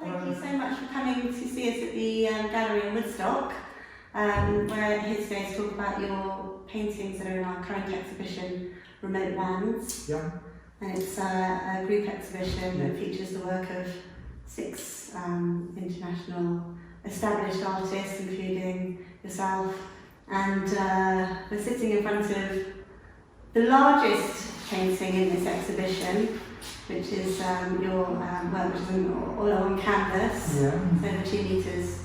Thank you so much for coming to see us at the gallery in Woodstock. We're here today to talk about your paintings that are in our current exhibition, Remote Lands. Yeah. And it's a group exhibition that features the work of 6 international established artists, including yourself. And we're sitting in front of the largest painting in this exhibition, which is your work, which is an oil on canvas, over 2 metres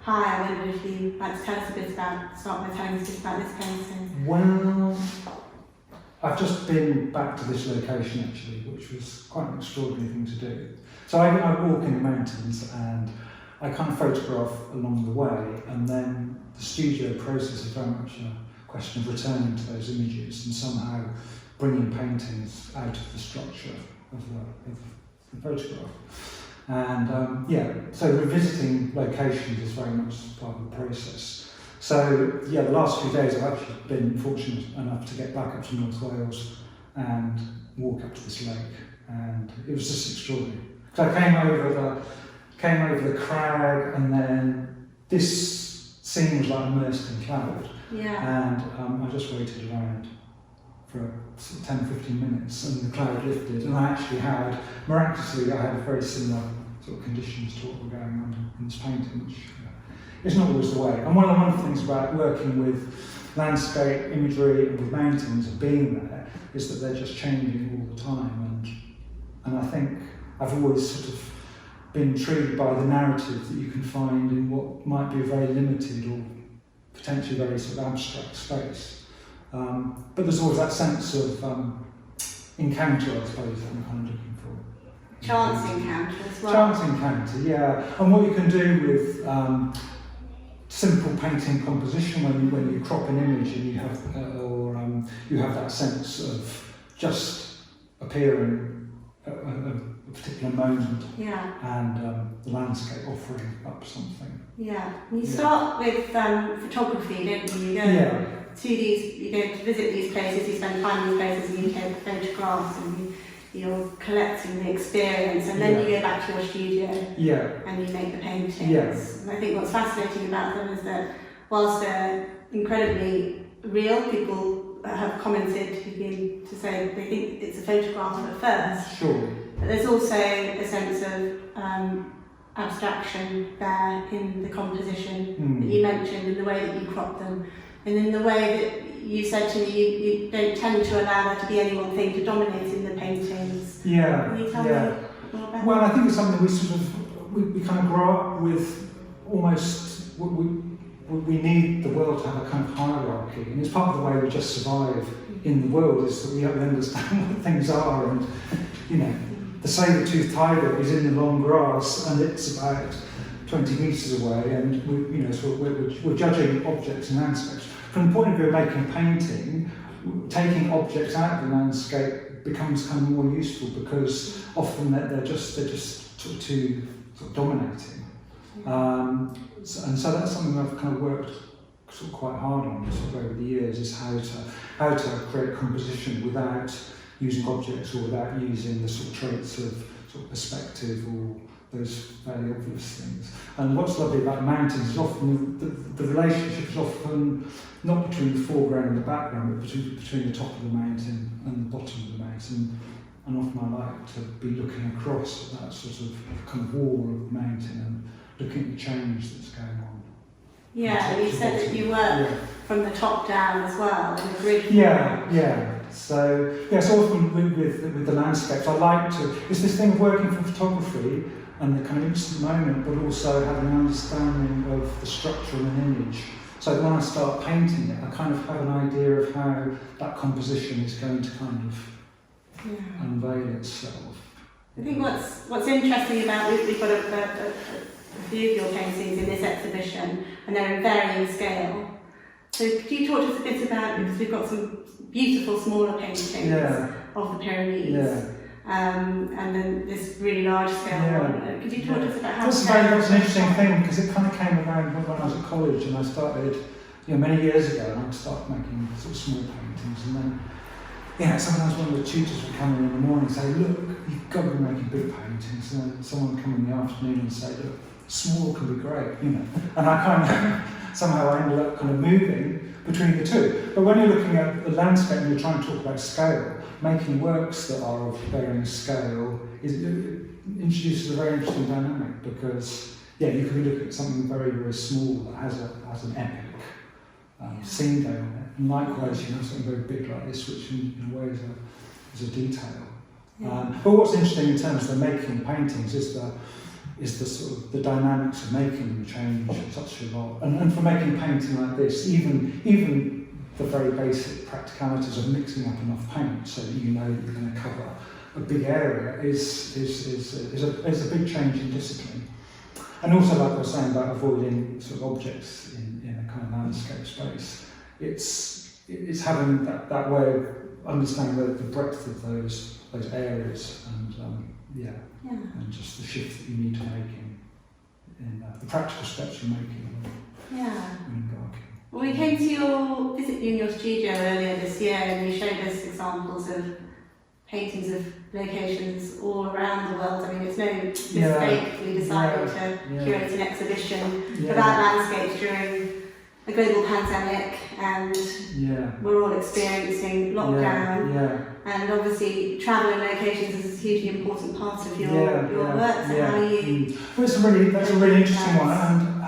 high. I wonder if you'd like to tell us a bit about, start by telling us a bit about this painting. Well, I've just been back to this location actually, which was quite an extraordinary thing to do. So I walk in the mountains and I kind of photograph along the way, and then the studio process is very much a question of returning to those images and somehow bringing paintings out of the structure of the photograph. And so revisiting locations is very much part of the process. So the last few days I've actually been fortunate enough to get back up to North Wales and walk up to this lake, and it was just extraordinary. So I came over the crag, and then this scene was like immersed in cloud. Yeah. And I just waited around for 10-15 minutes, and the cloud lifted, and I actually had, miraculously, I had very similar sort of conditions to what were going on in this painting, which is not always the way. And one of the wonderful things about working with landscape imagery and with mountains and being there is that they're just changing all the time, and I think I've always sort of been intrigued by the narrative that you can find in what might be a very limited or potentially very sort of abstract space. But there's always that sense of encounter, I suppose, that I'm kind of looking for. Chance encounter as well. Chance encounter, yeah. And what you can do with simple painting composition when you crop an image and you have you have that sense of just appearing at a particular moment, and the landscape offering up something. Yeah, you start with photography, don't you? You go to visit these places, you spend time in these places, and you take photographs, and you're collecting the experience, and then you go back to your studio and you make the paintings. And I think what's fascinating about them is that whilst they're incredibly real, people have commented to say they think it's a photograph at first. Sure. But there's also a sense of abstraction there in the composition that you mentioned, in the way that you crop them, and in the way that you said to me you don't tend to allow there to be any one thing to dominate in the paintings. Can you tell me more about that? Well, I think it's something we kind of grow up with. Almost we need the world to have a kind of hierarchy, and it's part of the way we just survive in the world, is that we understand what things are. And the saber-toothed tiger is in the long grass and it's about 20 metres away, and we're judging objects and landscapes. From the point of view of making a painting, taking objects out of the landscape becomes kind of more useful, because often they're just sort of too dominating. And so that's something I've kind of worked sort of quite hard on sort of over the years, is how to create composition without using objects or without using the sort of traits of sort of perspective or those fairly obvious things. And what's lovely about mountains is often the relationship is often not between the foreground and the background, but between the top of the mountain and the bottom of the mountain. And often I like to be looking across at that sort of kind of wall of the mountain and looking at the change that's going on. Yeah, you said that you work from the top down as well, in the grid. So often with the landscapes, I like to, it's this thing of working from photography and the kind of instant moment, but also having an understanding of the structure of an image. So when I start painting it, I kind of have an idea of how that composition is going to kind of unveil itself. I think what's interesting about, we've got a few of your paintings in this exhibition, and they're in varying scale. So could you talk to us a bit about, because we've got some beautiful smaller paintings of the Pyrenees, and then this really large scale one. Could you talk to us about how that's an interesting thing, because it kind of came around when I was at college, and I started many years ago, and I started making sort of small paintings, and then sometimes one of the tutors would come in the morning and say, look, you've got to be making big paintings. And then someone come in the afternoon and say, look, small can be great, you know. And I kind of, somehow I ended up kind of moving between the two. But when you're looking at the landscape and you're trying to talk about scale, making works that are of varying scale introduces a very interesting dynamic, because, yeah, you can look at something very, very small that has an epic scene going on it. And likewise, you know, something very big like this, which in a way is a detail. Yeah. But what's interesting in terms of the making of paintings is the sort of the dynamics of making them change such a lot. And for making a painting like this, even the very basic practicalities of mixing up enough paint so that you know you're going to cover a big area is a big change in discipline. And also, like I was saying about avoiding sort of objects in a kind of landscape space, it's having that way of understanding the breadth of those areas and and just the shift that you need to make in the practical steps you're making in embarking. Well, we came to visit you in your studio earlier this year, and you showed us examples of paintings of locations all around the world. I mean, it's no mistake we decided to curate an exhibition about landscapes during a global pandemic, and we're all experiencing lockdown. And obviously, travel and locations is a hugely important part of your work. So how are you? Well, that's a really interesting one. And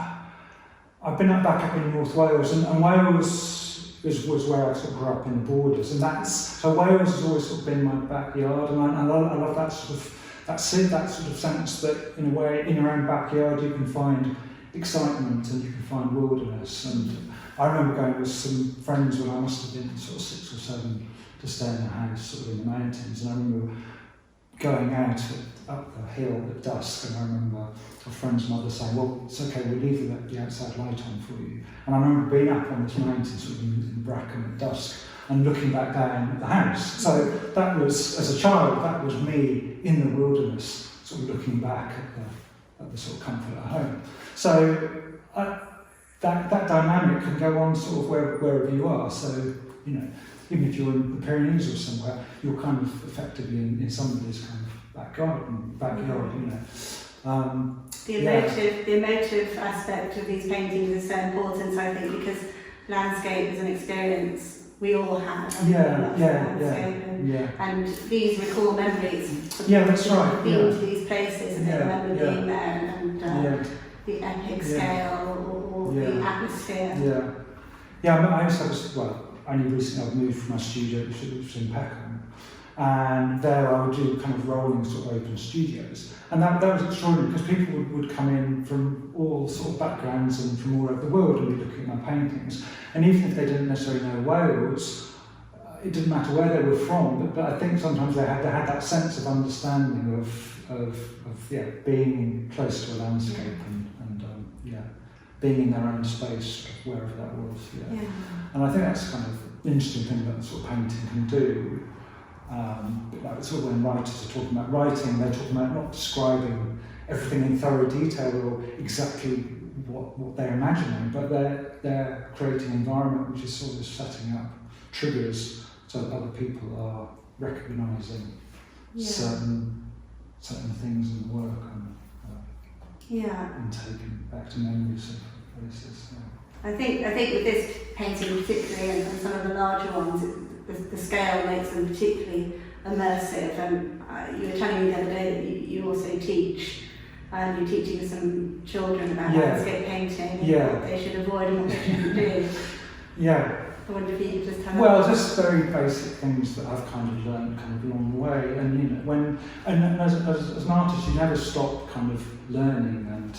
I've been back up in North Wales, and Wales was where I sort of grew up in the borders, and so Wales has always sort of been my backyard, and I love that sort of sense that in a way in your own backyard you can find excitement and you can find wilderness. And I remember going with some friends when I must have been sort of 6 or 7 to stay in a house sort of in the mountains, and I remember going out up the hill at dusk, and I remember a friend's mother saying, well, it's okay, we'll leave the outside light on for you. And I remember being up on this mountain sort of in Bracken at dusk and looking back down at the house. So that was, as a child, that was me in the wilderness, sort of looking back at the sort of comfort at home. So that dynamic can go on sort of wherever you are. So, you know, even if you're in the Pyrenees or somewhere, you're kind of effectively in somebody's kind of backyard, you know. The emotive aspect of these paintings is so important, I think, because landscape is an experience we all have. And these recall memories. That's right. Being to these places and they remember being there, and the epic scale or the atmosphere. I also only recently I've moved from my studio, which was in Peckham, and there I would do kind of rolling sort of open studios, and that was extraordinary because people would come in from all sort of backgrounds and from all over the world and be looking at my paintings, and even if they didn't necessarily know Wales, it didn't matter where they were from, but I think sometimes they had that sense of understanding of being close to a landscape and being in their own space, wherever that was. And I think that's kind of an interesting thing that sort of painting can do. But like sort of when writers are talking about writing, they're talking about not describing everything in thorough detail or exactly what they're imagining, but they're creating an environment which is sort of setting up triggers so that other people are recognising certain things in the work and taking back to memories of places. I think with this painting particularly, and some of the larger ones, the scale makes them particularly immersive. And you were telling me the other day that you also teach, and you're teaching some children about landscape painting and what they should avoid and what they shouldn't do. I wonder if you could just have just very basic things that I've kind of learned kind of along the way, and you know, as an artist, you never stop kind of learning, and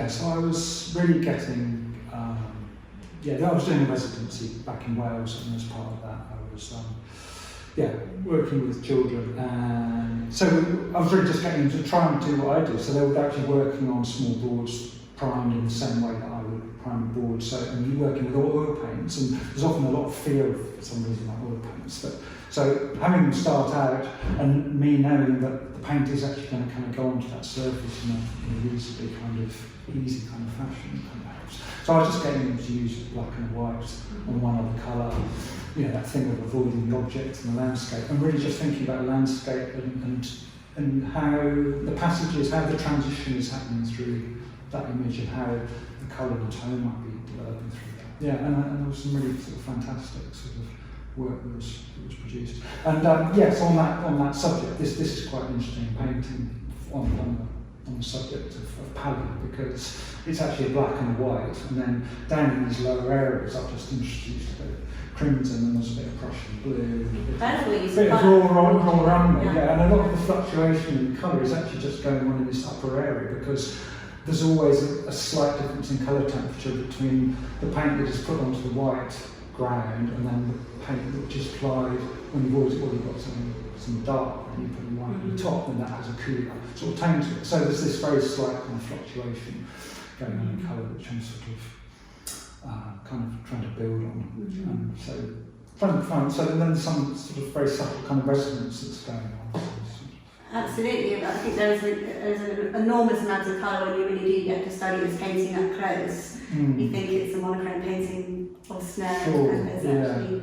so I was really getting, I was doing a residency back in Wales, and as part of that, I was working with children, and so I was really just getting them to try and do what I do. So they were actually working on small boards primed in the same way that I would prime a board. So, and you're working with oil paints, and there's often a lot of fear for some reason about oil paints. So having them start out, and me knowing that the paint is actually going to kind of go onto that surface in a reasonably kind of easy kind of fashion, kind of helps. So I was just getting them to use black and white and one other colour, that thing of avoiding the object and the landscape, and really just thinking about the landscape and how the passages, how the transition is happening through that image, and how the colour and tone might be developing through that. Yeah, and there was some really sort of fantastic sort of work that was produced. And yes, on that subject, this is quite an interesting painting on the subject of palette, because it's actually a black and a white, and then down in these lower areas I've just introduced a bit of crimson, and there's a bit of Prussian blue, and a bit of raw umber, and a lot of the fluctuation in colour is actually just going on in this upper area, because there's always a slight difference in colour temperature between the paint that is put onto the white ground and then the paint which is applied when you've already got some dark, and you put the white on the top, and that has a cooler sort of tone to it. So there's this very slight kind of fluctuation going on in colour, which I'm sort of kind of trying to build on. So fun. So then some sort of very subtle kind of resonance that's going on. Absolutely, I think there's an enormous amount of colour when you really do get to study this painting up close. You think it's a monochrome painting of snow, and there's actually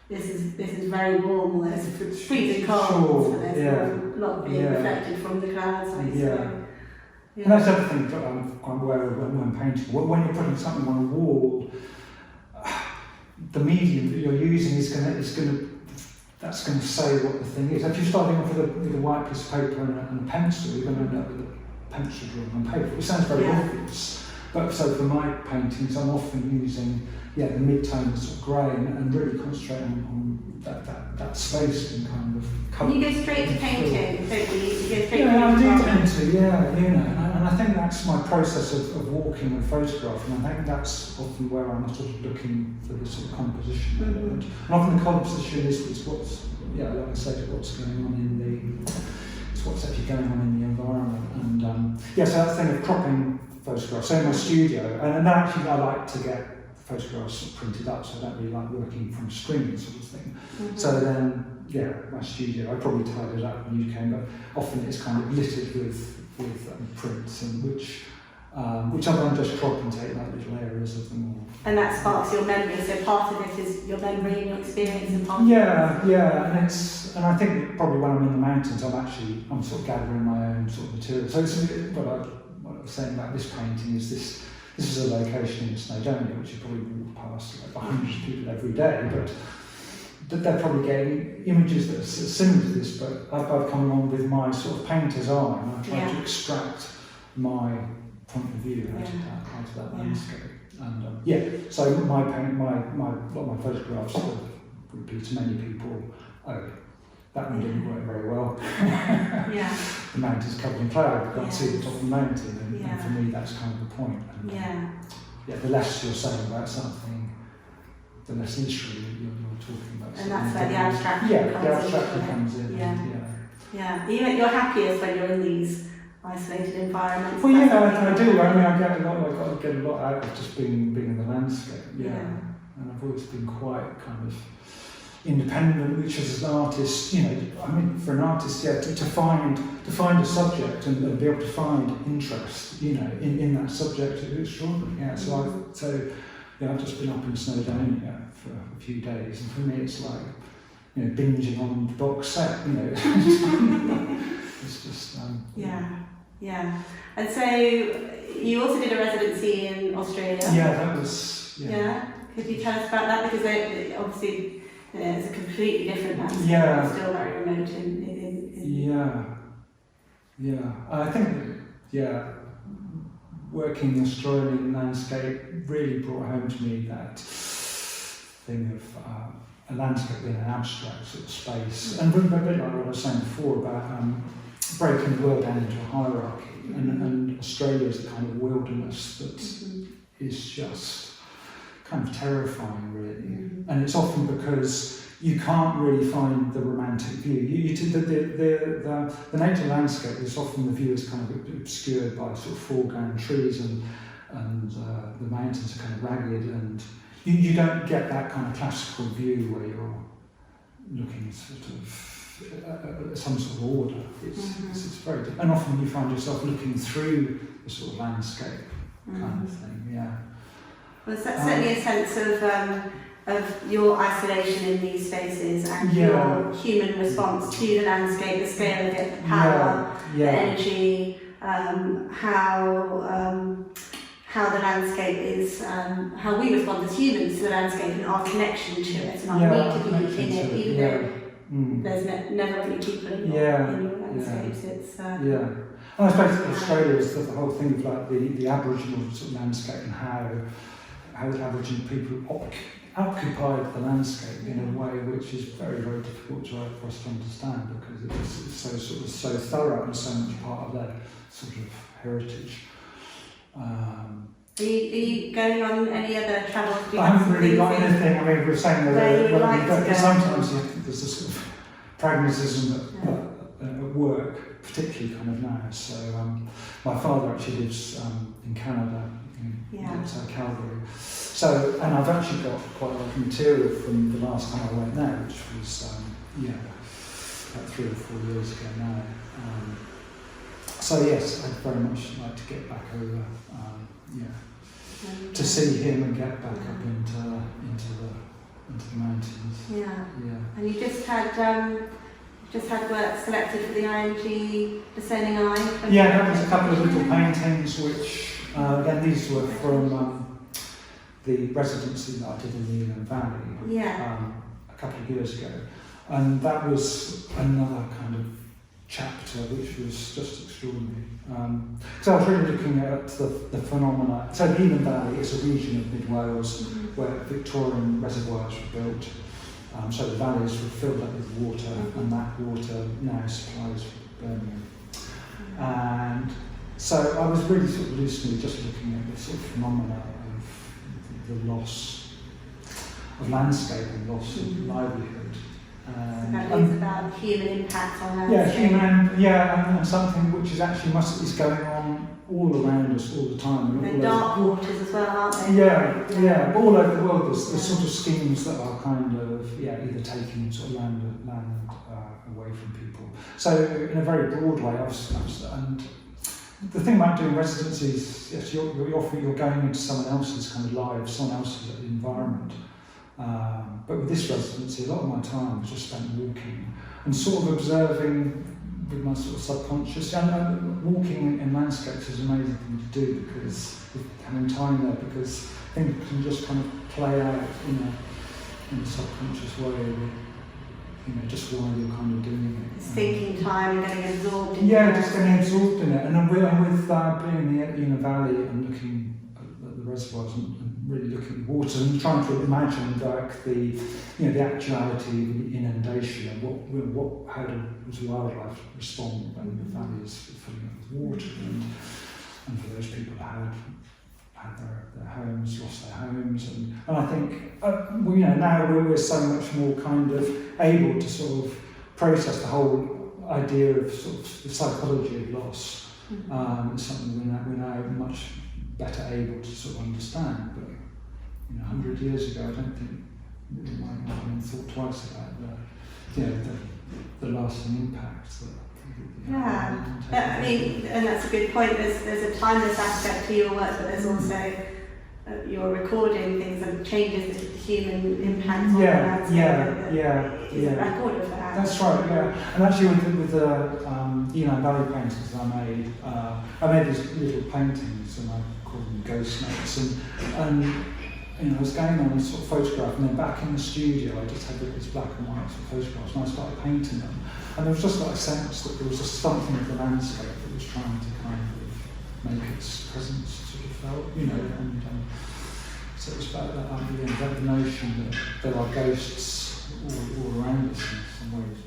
this is very warm, there's freezing cold, and there's a lot being reflected from the clouds. And that's everything that I'm quite aware of when painting. When you're putting something on a wall, the medium that you're using that's going to say what the thing is. If you're starting off with a white piece of paper and a pencil, you're going to end up with a pencil drawing on paper, which sounds very obvious. But so for my paintings, I'm often using the mid-tones of grey and really concentrating on that space and kind of colour. You go straight to painting, don't you? You go straight to painting. I do tend to, and I think that's my process of walking and photographing. And I think that's often where I'm sort of looking for the sort of composition element. And often the composition is what's, like I said, what's going on it's what's actually going on in the environment. And so that thing of cropping photographs. So in my studio, and actually I like to get photographs printed up, so I don't really like working from screen sort of thing. So then, my studio, I probably tied it up when you came, but often it's kind of littered with prints, and which I then just crop and take like little areas of them all. And that sparks your memory, so part of it is your memory and your experience, and part and I think that probably when I'm in the mountains, I'm sort of gathering my own sort of material. So what I was saying about this painting is this is a location in Snowdonia, which you probably walk past like hundreds of people every day, but they're probably getting images that are similar to this, but I've come along with my sort of painter's eye, and I've tried to extract my point of view out of that landscape. And so my photographs would be to many people, that one didn't work very well. The mountain's covered in cloud, you can't see the top of the mountain, and for me that's kind of the point. And, the less you're saying about something, the less literally you're talking about. And that's where the abstraction comes in. You're happiest when you're in these isolated environments. Well, I do. I mean, I get a lot out of just being in the landscape. And I've always been quite kind of independent, which as an artist, for an artist, to find a subject and be able to find interest, in that subject is extraordinary. I've just been up in Snowdonia for a few days, and for me it's like, binging on the box set, It's just And so you also did a residency in Australia. That was Could you tell us about that, because obviously it's a completely different landscape. It's still very remote I think working in the Australian landscape really brought home to me that thing of a landscape being an abstract sort of space, and a bit like what I was saying before about breaking the world down into a hierarchy, and Australia is a kind of wilderness that is just kind of terrifying, really. And it's often because you can't really find the romantic view. The nature landscape is often, the view is kind of obscured by sort of foreground trees, and the mountains are kind of ragged, and you don't get that kind of classical view where you're looking sort of some sort of order. It's very different. And often you find yourself looking through the sort of landscape kind of thing. Well, there's certainly a sense of of your isolation in these spaces and Yeah. your human response to the landscape, the scale of it, the power, the energy, how the landscape is, how we respond as humans to the landscape and our connection to it and our need to be in it, even though there's never any people in your landscapes. It's, And I suppose Australia is the whole thing of like the Aboriginal sort of landscape and how the Aboriginal people occupied the landscape in a way which is very, very difficult for us to understand, because it's so thorough and so much part of their sort of heritage. Are you going on any other travel? I haven't really got anything. I mean, we were saying that sometimes there's a sort of pragmatism at work, particularly kind of now. So my father actually lives in Canada, in Calgary. So, and I've actually got quite a lot of material from the last time I went there, which was about 3 or 4 years ago now. So yes, I'd very much like to get back over, to see him and get back up into the mountains. Yeah. And you just had work selected for the IMG Discerning Eye. Yeah, that was a couple of little paintings, which again these were from the residency that I did in the Inland Valley a couple of years ago, and that was another kind of chapter which was just extraordinary. So I was really looking at the phenomena. So the Inland Valley is a region of mid Wales where Victorian reservoirs were built. So the valleys were filled up with water, and that water now supplies Birmingham. And so I was really sort of loosely just looking at the sort of phenomena of the loss of landscape and loss of livelihood. That is about human impact on landscape. And something which is actually is going on all around us all the time. And dark waters as well, aren't they? Yeah. All over the world, there's sort of schemes that are kind of either taking sort of land away from people. So in a very broad way, and the thing about doing residencies, yes, you're going into someone else's kind of life, someone else's environment. But with this residency, a lot of my time was just spent walking and sort of observing with my sort of subconscious. And walking in landscapes is an amazing thing to do because having time there, because things can just kind of play out in a subconscious way. Just while you're kind of doing it. It's thinking time and getting absorbed in it. Yeah, just getting absorbed in it. And then with being in the valley and looking at the reservoirs and really looking at the water and trying to imagine like the actuality of the inundation and how does wildlife respond when the valley is filling up with water, and for those people that had their homes, lost their homes, and I think now we're so much more kind of able to sort of process the whole idea of sort of the psychology of loss. It's something we're now much better able to sort of understand. But 100 years ago, I don't think we might not have thought twice about the lasting impacts that. I mean, and that's a good point. There's a timeless aspect to your work, but there's also you're recording things and changes the human impact on the landscape. It's a record of that. That's right. Yeah, and actually with the Valley paintings that I made these little paintings, and I call them ghost notes, and I was going on this sort of photograph, and then back in the studio I just had these black and white sort of photographs, and I started painting them, and there was just like a sense that there was just something of the landscape that was trying to kind of make its presence sort of felt, and so it was about that idea, that notion that there are ghosts all around us in some ways.